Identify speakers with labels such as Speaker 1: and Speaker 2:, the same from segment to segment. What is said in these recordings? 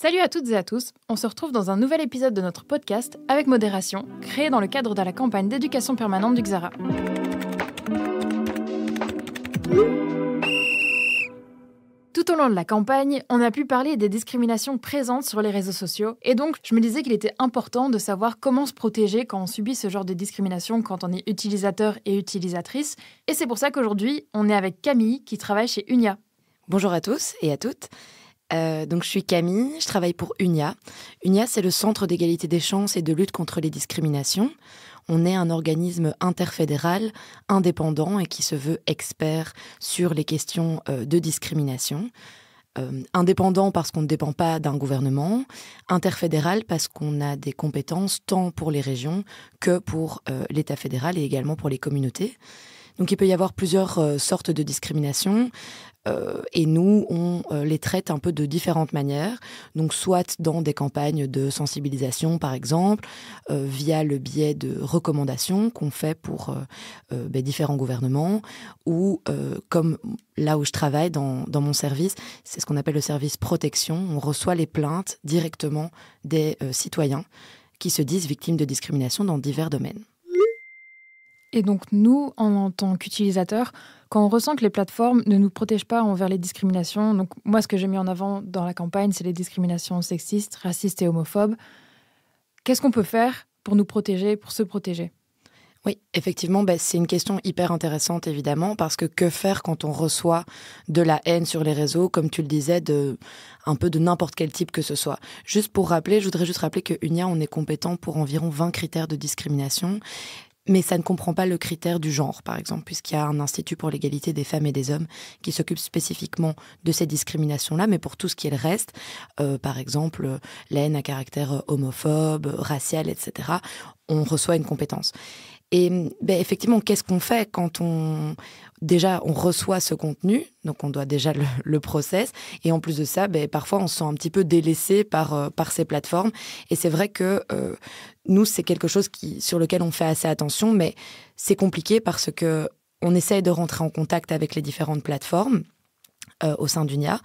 Speaker 1: Salut à toutes et à tous, on se retrouve dans un nouvel épisode de notre podcast Avec Modération, créé dans le cadre de la campagne d'éducation permanente du Xara. Tout au long de la campagne, on a pu parler des discriminations présentes sur les réseaux sociaux, et donc je me disais qu'il était important de savoir comment se protéger quand on subit ce genre de discrimination quand on est utilisateur et utilisatrice, et c'est pour ça qu'aujourd'hui, on est avec Camille qui travaille chez Unia.
Speaker 2: Bonjour à tous et à toutes. Donc je suis Camille, je travaille pour Unia. Unia, c'est le Centre d'égalité des chances et de lutte contre les discriminations. On est un organisme interfédéral, indépendant et qui se veut expert sur les questions de discrimination. Indépendant parce qu'on ne dépend pas d'un gouvernement, interfédéral parce qu'on a des compétences tant pour les régions que pour l'État fédéral et également pour les communautés. Donc il peut y avoir plusieurs sortes de discrimination. Et nous, on les traite un peu de différentes manières. Donc, soit dans des campagnes de sensibilisation, par exemple, via le biais de recommandations qu'on fait pour différents gouvernements, ou comme là où je travaille dans mon service, c'est ce qu'on appelle le service protection. On reçoit les plaintes directement des citoyens qui se disent victimes de discrimination dans divers domaines.
Speaker 1: Et donc nous, en tant qu'utilisateurs, quand on ressent que les plateformes ne nous protègent pas envers les discriminations, donc moi ce que j'ai mis en avant dans la campagne, c'est les discriminations sexistes, racistes et homophobes, qu'est-ce qu'on peut faire pour nous protéger, pour se protéger ?
Speaker 2: Oui, effectivement, c'est une question hyper intéressante, évidemment, parce que faire quand on reçoit de la haine sur les réseaux, comme tu le disais, un peu de n'importe quel type que ce soit. Juste pour rappeler, je voudrais juste rappeler que Unia, on est compétent pour environ 20 critères de discrimination. Mais ça ne comprend pas le critère du genre, par exemple, puisqu'il y a un institut pour l'égalité des femmes et des hommes qui s'occupe spécifiquement de ces discriminations-là. Mais pour tout ce qui est le reste, par exemple, la haine à caractère homophobe, racial, etc., on reçoit une compétence. Et effectivement, qu'est-ce qu'on fait quand on reçoit ce contenu, donc on doit déjà le process, et en plus de ça, parfois on se sent un petit peu délaissé par ces plateformes. Et c'est vrai que nous, c'est quelque chose sur lequel on fait assez attention, mais c'est compliqué parce que on essaye de rentrer en contact avec les différentes plateformes au sein d'Unia,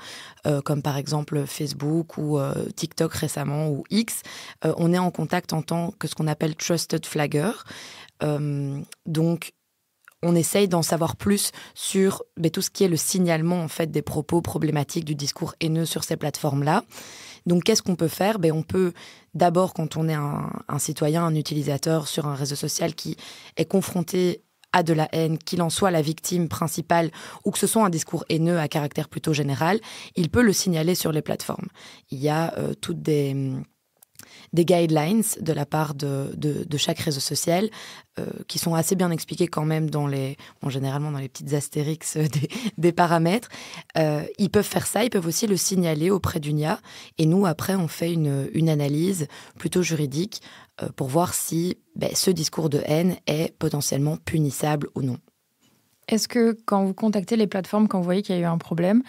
Speaker 2: comme par exemple Facebook ou TikTok récemment ou X. On est en contact en tant que ce qu'on appelle Trusted Flagger. Donc, on essaye d'en savoir plus sur tout ce qui est le signalement en fait, des propos problématiques, du discours haineux sur ces plateformes-là. Donc, qu'est-ce qu'on peut faire ? On peut d'abord, quand on est un citoyen, un utilisateur sur un réseau social qui est confronté à de la haine, qu'il en soit la victime principale ou que ce soit un discours haineux à caractère plutôt général, il peut le signaler sur les plateformes. Il y a toutes des guidelines de la part de chaque réseau social qui sont assez bien expliqués quand même généralement dans les petites astérix des paramètres. Ils peuvent faire ça, ils peuvent aussi le signaler auprès d'Unia. Et nous, après, on fait une analyse plutôt juridique pour voir si ce discours de haine est potentiellement punissable ou non.
Speaker 1: Est-ce que quand vous contactez les plateformes, quand vous voyez qu'il y a eu un problème,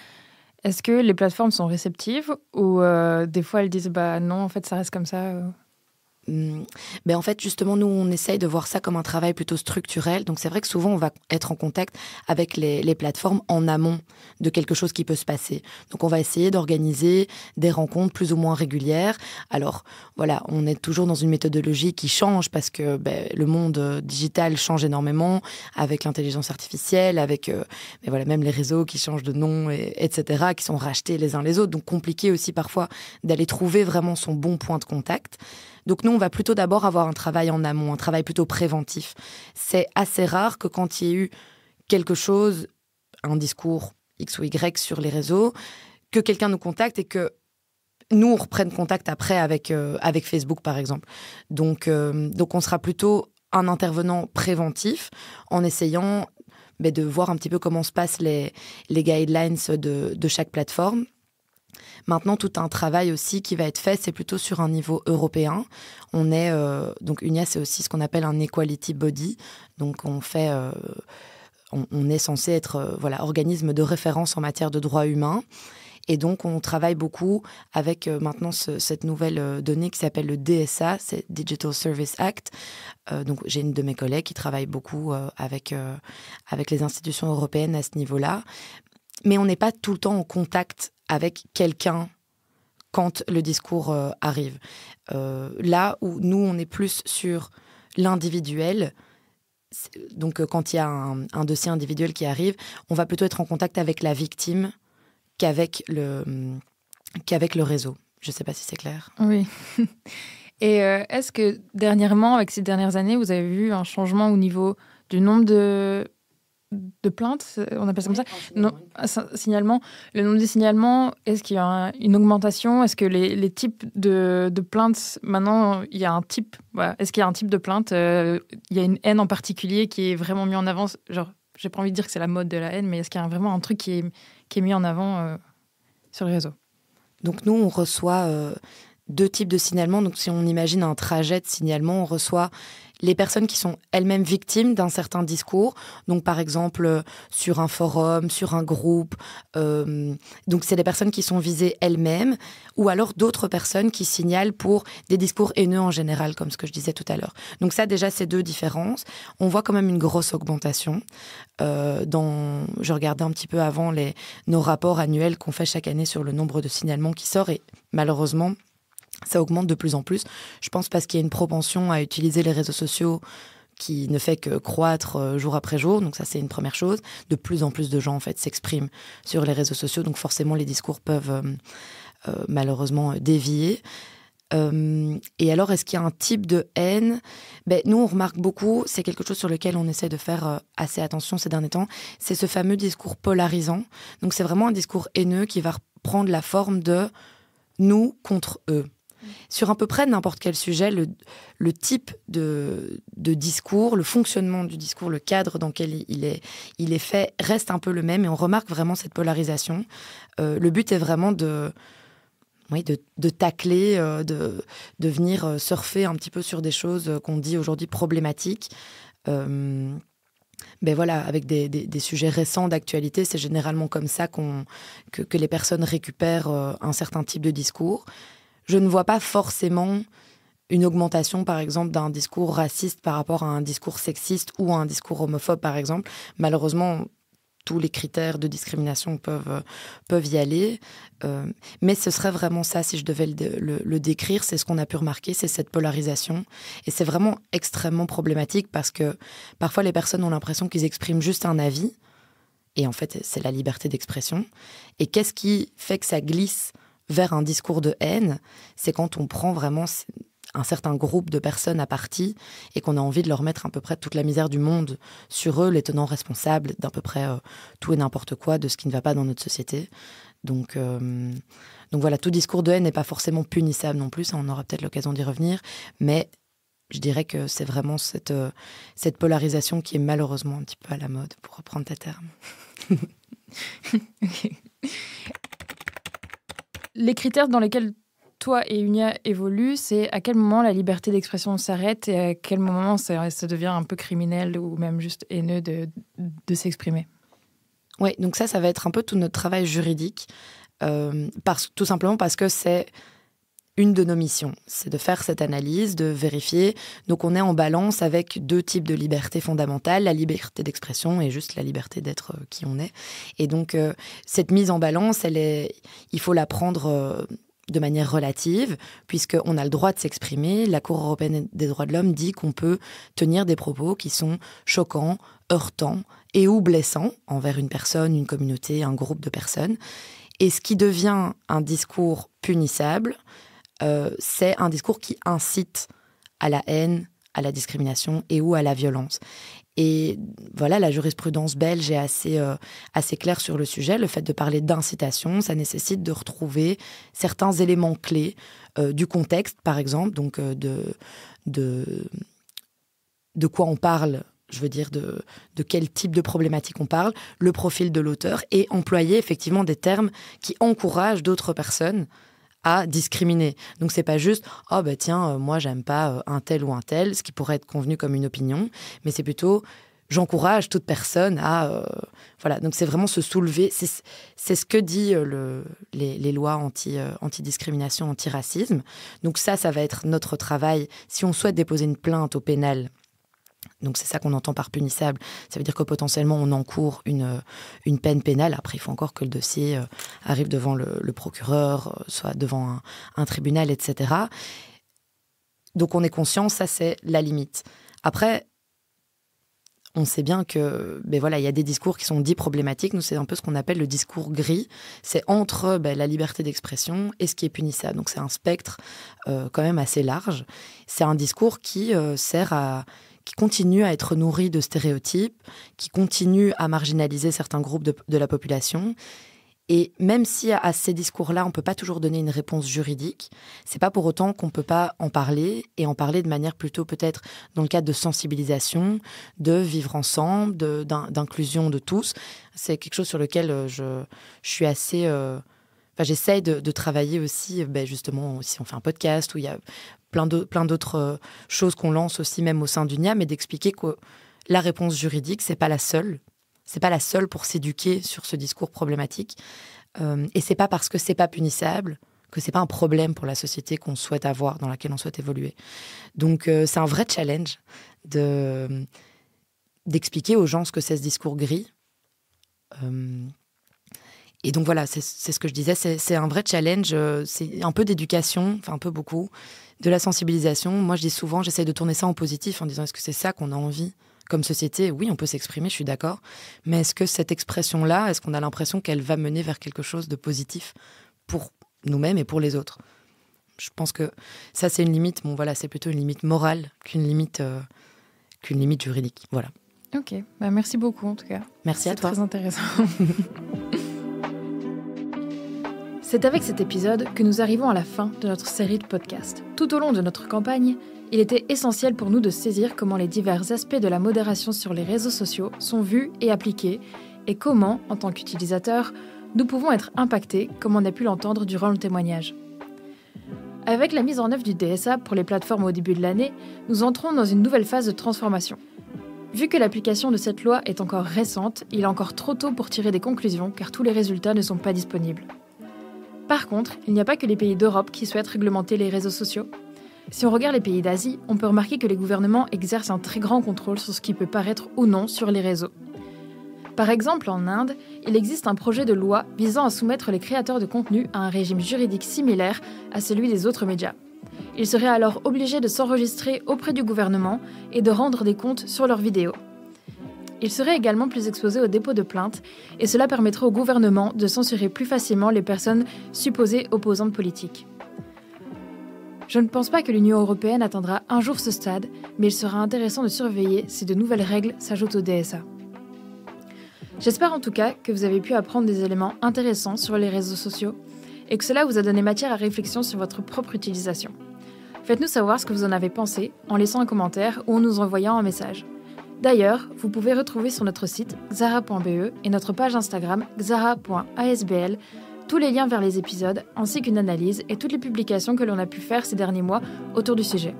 Speaker 1: est-ce que les plateformes sont réceptives ou des fois elles disent non, en fait ça reste comme ça
Speaker 2: En fait, justement, nous, on essaye de voir ça comme un travail plutôt structurel. Donc, c'est vrai que souvent, on va être en contact avec les plateformes en amont de quelque chose qui peut se passer. Donc, on va essayer d'organiser des rencontres plus ou moins régulières. Alors, voilà, on est toujours dans une méthodologie qui change parce que le monde digital change énormément avec l'intelligence artificielle, avec même les réseaux qui changent de nom, etc., qui sont rachetés les uns les autres. Donc, compliqué aussi parfois d'aller trouver vraiment son bon point de contact. Donc nous, on va plutôt d'abord avoir un travail en amont, un travail plutôt préventif. C'est assez rare que quand il y ait eu quelque chose, un discours X ou Y sur les réseaux, que quelqu'un nous contacte et que nous, on reprenne contact après avec Facebook, par exemple. Donc on sera plutôt un intervenant préventif en essayant de voir un petit peu comment se passent les guidelines de chaque plateforme. Maintenant, tout un travail aussi qui va être fait, c'est plutôt sur un niveau européen. On est donc Unia, c'est aussi ce qu'on appelle un equality body. Donc on fait, on est censé être organisme de référence en matière de droits humains. Et donc, on travaille beaucoup avec maintenant cette nouvelle donnée qui s'appelle le DSA, c'est Digital Service Act. Donc, j'ai une de mes collègues qui travaille beaucoup avec les institutions européennes à ce niveau-là. Mais on n'est pas tout le temps en contact avec quelqu'un quand le discours arrive. Là où nous, on est plus sur l'individuel, donc quand il y a un dossier individuel qui arrive, on va plutôt être en contact avec la victime qu'avec le réseau. Je ne sais pas si c'est clair.
Speaker 1: Oui. Et est-ce que dernièrement, avec ces dernières années, vous avez vu un changement au niveau du nombre de plaintes, on appelle ça comme ça, signalement. Le nombre de signalements, est-ce qu'il y a une augmentation? Est-ce que les types de plaintes, maintenant, il y a un type, voilà. Est-ce qu'il y a un type de plainte, il y a une haine en particulier qui est vraiment mis en avant? Genre, j'ai pas envie de dire que c'est la mode de la haine, mais est-ce qu'il y a vraiment un truc qui est mis en avant sur les réseaux?
Speaker 2: Donc nous, on reçoit 2 types de signalements. Donc si on imagine un trajet de signalement, on reçoit les personnes qui sont elles-mêmes victimes d'un certain discours. Donc par exemple, sur un forum, sur un groupe. Donc c'est des personnes qui sont visées elles-mêmes, ou alors d'autres personnes qui signalent pour des discours haineux en général, comme ce que je disais tout à l'heure. Donc ça, déjà, c'est 2 différences. On voit quand même une grosse augmentation. Je regardais un petit peu avant nos rapports annuels qu'on fait chaque année sur le nombre de signalements qui sort, et malheureusement, ça augmente de plus en plus. Je pense parce qu'il y a une propension à utiliser les réseaux sociaux qui ne fait que croître jour après jour. Donc ça, c'est une première chose. De plus en plus de gens, en fait, s'expriment sur les réseaux sociaux. Donc forcément, les discours peuvent malheureusement dévier. Et alors, est-ce qu'il y a un type de haine? Nous, on remarque beaucoup, c'est quelque chose sur lequel on essaie de faire assez attention ces derniers temps, c'est ce fameux discours polarisant. Donc c'est vraiment un discours haineux qui va prendre la forme de nous contre eux. Sur à peu près n'importe quel sujet, le type de discours, le fonctionnement du discours, le cadre dans lequel il est fait reste un peu le même, et on remarque vraiment cette polarisation. Le but est vraiment de tacler, de venir surfer un petit peu sur des choses qu'on dit aujourd'hui problématiques. Voilà, avec des sujets récents d'actualité, c'est généralement comme ça que les personnes récupèrent un certain type de discours. Je ne vois pas forcément une augmentation, par exemple, d'un discours raciste par rapport à un discours sexiste ou à un discours homophobe, par exemple. Malheureusement, tous les critères de discrimination peuvent y aller. Mais ce serait vraiment ça, si je devais le décrire, c'est ce qu'on a pu remarquer, c'est cette polarisation. Et c'est vraiment extrêmement problématique parce que parfois les personnes ont l'impression qu'ils expriment juste un avis. Et en fait, c'est la liberté d'expression. Et qu'est-ce qui fait que ça glisse vers un discours de haine? C'est quand on prend vraiment un certain groupe de personnes à partie et qu'on a envie de leur mettre à peu près toute la misère du monde sur eux, les tenant responsables d'à peu près tout et n'importe quoi de ce qui ne va pas dans notre société. Donc voilà, tout discours de haine n'est pas forcément punissable non plus, ça, on aura peut-être l'occasion d'y revenir, mais je dirais que c'est vraiment cette polarisation qui est malheureusement un petit peu à la mode, pour reprendre tes termes.
Speaker 1: Okay. Les critères dans lesquels toi et Unia évoluent, c'est à quel moment la liberté d'expression s'arrête et à quel moment ça devient un peu criminel ou même juste haineux de s'exprimer.
Speaker 2: Oui, donc ça va être un peu tout notre travail juridique, tout simplement parce que c'est une de nos missions, c'est de faire cette analyse, de vérifier. Donc on est en balance avec 2 types de libertés fondamentales, la liberté d'expression et juste la liberté d'être qui on est. Et donc cette mise en balance, il faut la prendre de manière relative, puisqu'on a le droit de s'exprimer. La Cour européenne des droits de l'homme dit qu'on peut tenir des propos qui sont choquants, heurtants et ou blessants envers une personne, une communauté, un groupe de personnes. Et ce qui devient un discours punissable, c'est un discours qui incite à la haine, à la discrimination et ou à la violence. Et voilà, la jurisprudence belge est assez claire sur le sujet. Le fait de parler d'incitation, ça nécessite de retrouver certains éléments clés du contexte, par exemple, donc de quoi on parle, je veux dire de quel type de problématique on parle, le profil de l'auteur, et employer effectivement des termes qui encouragent d'autres personnes à discriminer. Donc c'est pas juste « Oh bah tiens, moi j'aime pas un tel ou un tel », ce qui pourrait être convenu comme une opinion, mais c'est plutôt « J'encourage toute personne à… Voilà, donc c'est vraiment se soulever. C'est ce que dit les lois anti-discrimination, anti-racisme. Donc ça va être notre travail. Si on souhaite déposer une plainte au pénal, Donc c'est ça qu'on entend par punissable. Ça veut dire que potentiellement on encourt une peine pénale. Après, il faut encore que le dossier arrive devant le procureur, soit devant un tribunal, etc. Donc on est conscient, ça c'est la limite. Après, on sait bien que, il y a des discours qui sont dits problématiques. Nous, c'est un peu ce qu'on appelle le discours gris. C'est entre la liberté d'expression et ce qui est punissable. Donc c'est un spectre quand même assez large. C'est un discours qui continue à être nourri de stéréotypes, qui continue à marginaliser certains groupes de la population. Et même si à ces discours-là, on ne peut pas toujours donner une réponse juridique, c'est pas pour autant qu'on ne peut pas en parler, et en parler de manière plutôt peut-être dans le cadre de sensibilisation, de vivre ensemble, d'inclusion de tous. C'est quelque chose sur lequel je suis assez... j'essaye de travailler aussi, justement, si on fait un podcast où il y a plein d'autres choses qu'on lance aussi, même au sein d'UNIA, mais d'expliquer que la réponse juridique, c'est pas la seule. C'est pas la seule pour s'éduquer sur ce discours problématique. Et c'est pas parce que c'est pas punissable que c'est pas un problème pour la société qu'on souhaite avoir, dans laquelle on souhaite évoluer. Donc c'est un vrai challenge d'expliquer aux gens ce que c'est ce discours gris. Et donc voilà, c'est ce que je disais, c'est un vrai challenge, c'est un peu d'éducation, enfin un peu beaucoup, de la sensibilisation. Moi je dis souvent, j'essaie de tourner ça en positif en disant est-ce que c'est ça qu'on a envie ? Comme société, oui, on peut s'exprimer, je suis d'accord. Mais est-ce que cette expression-là, est-ce qu'on a l'impression qu'elle va mener vers quelque chose de positif pour nous-mêmes et pour les autres ? Je pense que ça, c'est une limite. C'est plutôt une limite morale qu'une limite juridique. Voilà.
Speaker 1: Ok, merci beaucoup en tout cas.
Speaker 2: Merci à toi.
Speaker 1: C'est très intéressant. C'est avec cet épisode que nous arrivons à la fin de notre série de podcasts. Tout au long de notre campagne, il était essentiel pour nous de saisir comment les divers aspects de la modération sur les réseaux sociaux sont vus et appliqués, et comment, en tant qu'utilisateurs, nous pouvons être impactés, comme on a pu l'entendre durant le témoignage. Avec la mise en œuvre du DSA pour les plateformes au début de l'année, nous entrons dans une nouvelle phase de transformation. Vu que l'application de cette loi est encore récente, il est encore trop tôt pour tirer des conclusions, car tous les résultats ne sont pas disponibles. Par contre, il n'y a pas que les pays d'Europe qui souhaitent réglementer les réseaux sociaux. Si on regarde les pays d'Asie, on peut remarquer que les gouvernements exercent un très grand contrôle sur ce qui peut paraître ou non sur les réseaux. Par exemple, en Inde, il existe un projet de loi visant à soumettre les créateurs de contenu à un régime juridique similaire à celui des autres médias. Ils seraient alors obligés de s'enregistrer auprès du gouvernement et de rendre des comptes sur leurs vidéos. Ils seraient également plus exposés au dépôt de plaintes, et cela permettrait au gouvernement de censurer plus facilement les personnes supposées opposantes politiques. Je ne pense pas que l'Union européenne atteindra un jour ce stade, mais il sera intéressant de surveiller si de nouvelles règles s'ajoutent au DSA. J'espère en tout cas que vous avez pu apprendre des éléments intéressants sur les réseaux sociaux et que cela vous a donné matière à réflexion sur votre propre utilisation. Faites-nous savoir ce que vous en avez pensé en laissant un commentaire ou en nous envoyant un message. D'ailleurs, vous pouvez retrouver sur notre site xara.be et notre page Instagram xara.asbl tous les liens vers les épisodes, ainsi qu'une analyse et toutes les publications que l'on a pu faire ces derniers mois autour du sujet.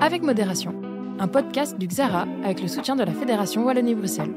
Speaker 1: Avec modération, un podcast du Xara avec le soutien de la Fédération Wallonie-Bruxelles.